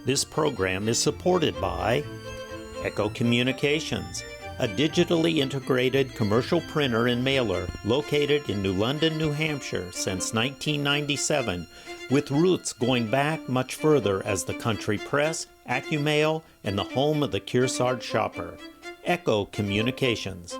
This program is supported by Echo Communications, a digitally integrated commercial printer and mailer located in New London, New Hampshire since 1997, with roots going back much further as the country press, AccuMail, and the home of the Kearsarge shopper. Echo Communications.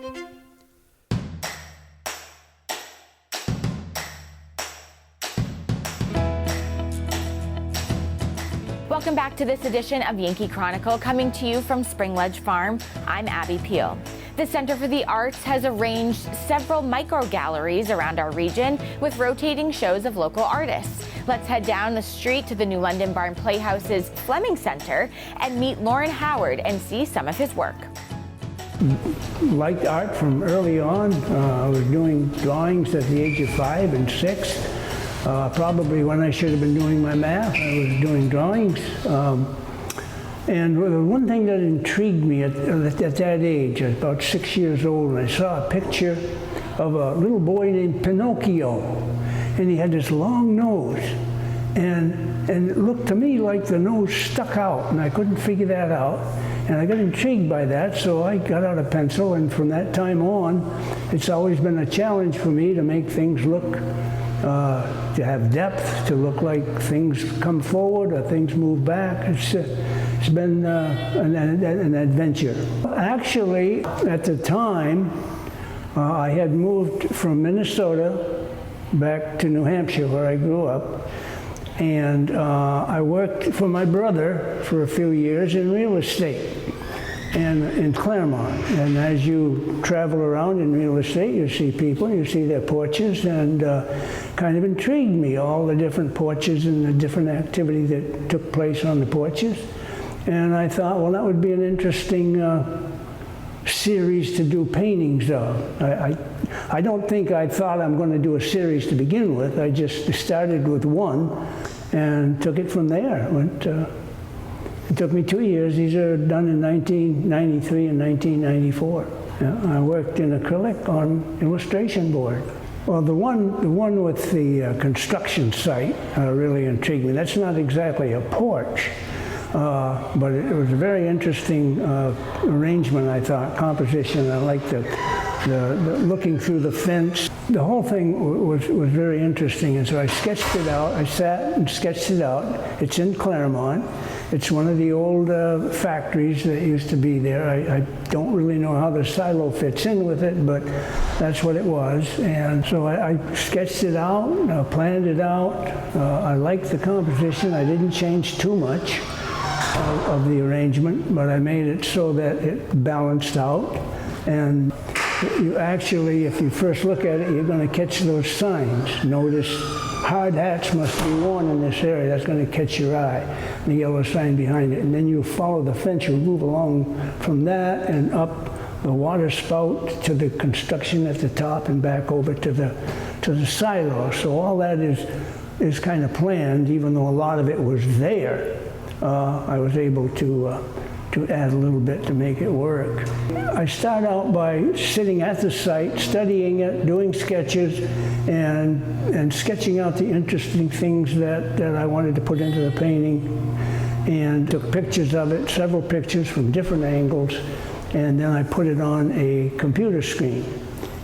Welcome back to this edition of Yankee Chronicle, coming to you from Spring Ledge Farm. I'm Abby Peel. The Center for the Arts has arranged several micro galleries around our region with rotating shows of local artists. Let's head down the street to the new London Barn Playhouse's Fleming Center and meet Loren Howard and see some of his work. Liked art from early on. I was doing drawings at the age of 5 and 6. Probably when I should have been doing my math, I was doing drawings. And the one thing that intrigued me at that age, at about 6 years old, I saw a picture of a little boy named Pinocchio. And he had this long nose. And it looked to me like the nose stuck out, and I couldn't figure that out. And I got intrigued by that, so I got out a pencil, and from that time on, it's always been a challenge for me to make things look to have depth, to look like things come forward or things move back. It's been an adventure. Actually, at the time, I had moved from Minnesota back to New Hampshire, where I grew up, and I worked for my brother for a few years in real estate and in Claremont. And as you travel around in real estate, you see people, you see their porches, and kind of intrigued me, all the different porches and the different activity that took place on the porches. And I thought, well, that would be an interesting series to do paintings of. I don't think I thought I'm going to do a series to begin with. I just started with one and took it from there. It took me 2 years. These are done in 1993 and 1994. I worked in acrylic on illustration board. Well, the one with the construction site really intrigued me. That's not exactly a porch, but it was a very interesting arrangement, I thought, composition. I liked the looking through the fence. The whole thing was very interesting, and so I sketched it out. I sat and sketched it out. It's in Claremont. It's one of the old factories that used to be there. I don't really know how the silo fits in with it, but that's what it was. And so I sketched it out, planned it out. I liked the composition. I didn't change too much of the arrangement, but I made it so that it balanced out. And you actually, if you first look at it, you're going to catch those signs. Notice hard hats must be worn in this area. That's going to catch your eye, the yellow sign behind it. And then you follow the fence, you move along from that and up the water spout to the construction at the top and back over to the silo. So all that is kind of planned, even though a lot of it was there. I was able to add a little bit to make it work. I start out by sitting at the site, studying it, doing sketches, and sketching out the interesting things that I wanted to put into the painting, and took pictures of it, several pictures from different angles, and then I put it on a computer screen,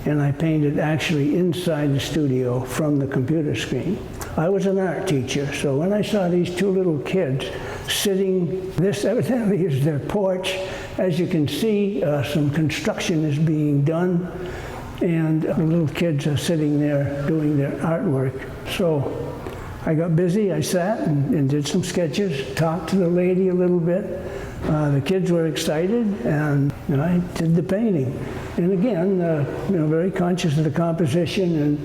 and I painted actually inside the studio from the computer screen. I was an art teacher, so when I saw these two little kids sitting, this evidently is their porch. As you can see, some construction is being done, and the little kids are sitting there doing their artwork. So I got busy. I sat and did some sketches, talked to the lady a little bit. The kids were excited, and I did the painting. And again, very conscious of the composition, and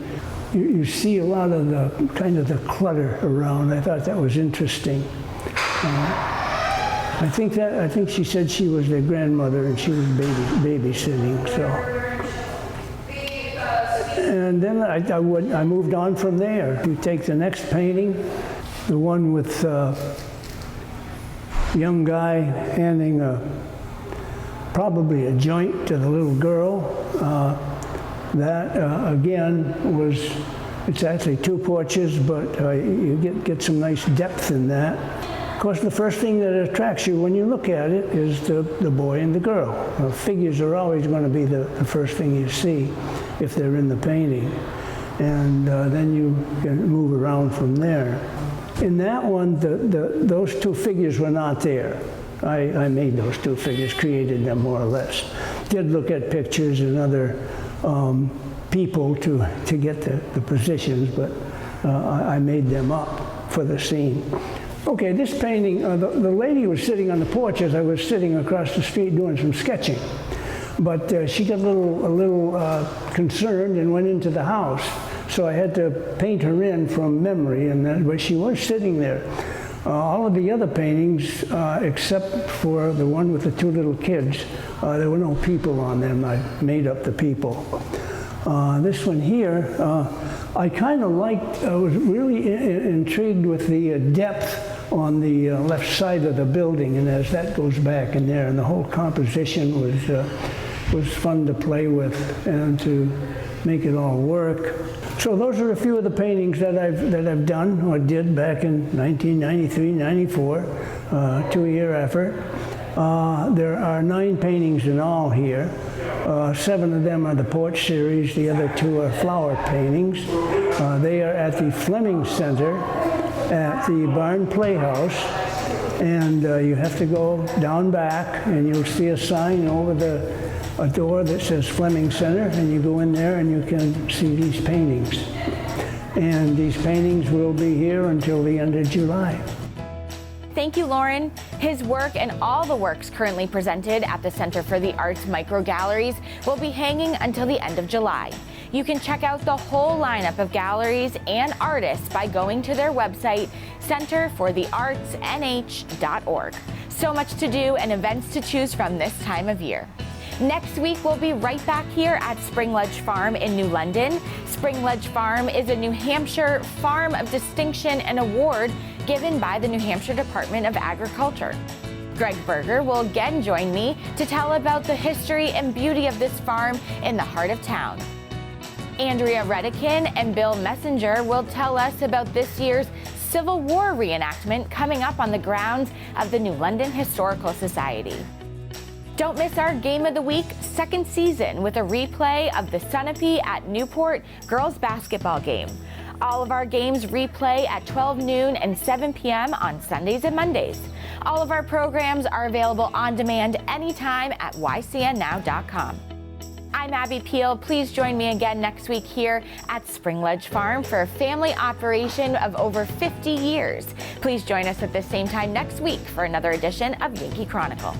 you see a lot of the kind of the clutter around. I thought that was interesting. I think she said she was their grandmother and she was babysitting. So, and then I moved on from there. You take the next painting, the one with a young guy handing probably a joint to the little girl. That again it's actually two porches, but you get some nice depth in that. course, the first thing that attracts you when you look at it is the boy and the girl. Figures are always going to be the first thing you see if they're in the painting. And then you can move around from there. In that one, those two figures were not there. I made those two figures, created them more or less. Did look at pictures and other people to get the positions, but I made them up for the scene. Okay, this painting, the lady was sitting on the porch as I was sitting across the street doing some sketching. But she got a little concerned and went into the house. So I had to paint her in from memory, but she was sitting there. All of the other paintings, except for the one with the two little kids, there were no people on them. I made up the people. This one here, I kind of liked, I was really intrigued with the depth on the left side of the building, and as that goes back in there, and the whole composition was fun to play with and to make it all work. So those are a few of the paintings that I've done or did back in 1993, 94, 2-year effort. There are 9 paintings in all here. 7 of them are the porch series. The other 2 are flower paintings. They are at the Fleming Center at the Barn Playhouse. And you have to go down back and you'll see a sign over a door that says Fleming Center, and you go in there and you can see these paintings. And these paintings will be here until the end of July. Thank you, Loren. His work and all the works currently presented at the Center for the Arts Micro Galleries will be hanging until the end of July. You can check out the whole lineup of galleries and artists by going to their website, centerfortheartsnh.org. So much to do and events to choose from this time of year. Next week, we'll be right back here at Spring Ledge Farm in New London. Spring Ledge Farm is a New Hampshire Farm of Distinction and Award given by the New Hampshire Department of Agriculture. Greg Berger will again join me to tell about the history and beauty of this farm in the heart of town. Andrea Redican and Bill Messenger will tell us about this year's Civil War reenactment coming up on the grounds of the New London Historical Society. Don't miss our Game of the Week second season with a replay of the Sunapee at Newport girls basketball game. All of our games replay at 12 noon and 7 p.m. on Sundays and Mondays. All of our programs are available on demand anytime at ycnnow.com. I'm Abby Peel. Please join me again next week here at Spring Ledge Farm for a family operation of over 50 years. Please join us at the same time next week for another edition of Yankee Chronicle.